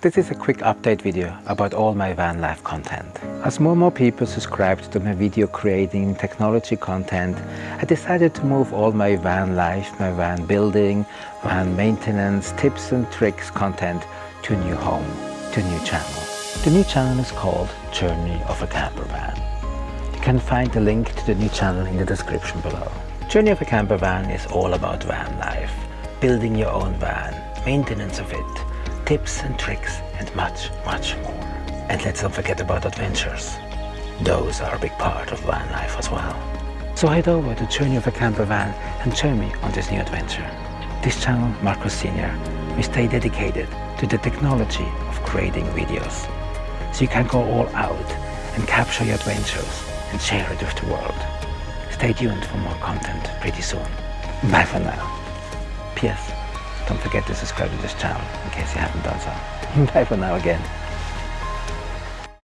This is a quick update video about all my van life content. As more and more people subscribed to my video creating technology content, I decided to move all my van life, my van building, van maintenance, tips and tricks content to a new home, to a new channel. The new channel is called Journey of a Camper Van. You can find the link to the new channel in the description below. Journey of a Camper Van is all about van life, building your own van, maintenance of it, tips and tricks and much more. And let's not forget about adventures. Those are a big part of van life as well. So head over to Journey of a Camper Van and join me on this new adventure. This channel, MarkusSenior, will stay dedicated to the technology of creating videos. So you can go all out and capture your adventures and share it with the world. Stay tuned for more content pretty soon. Bye for now. P.S. Don't forget to subscribe to this channel in case you haven't done so. Bye for now again.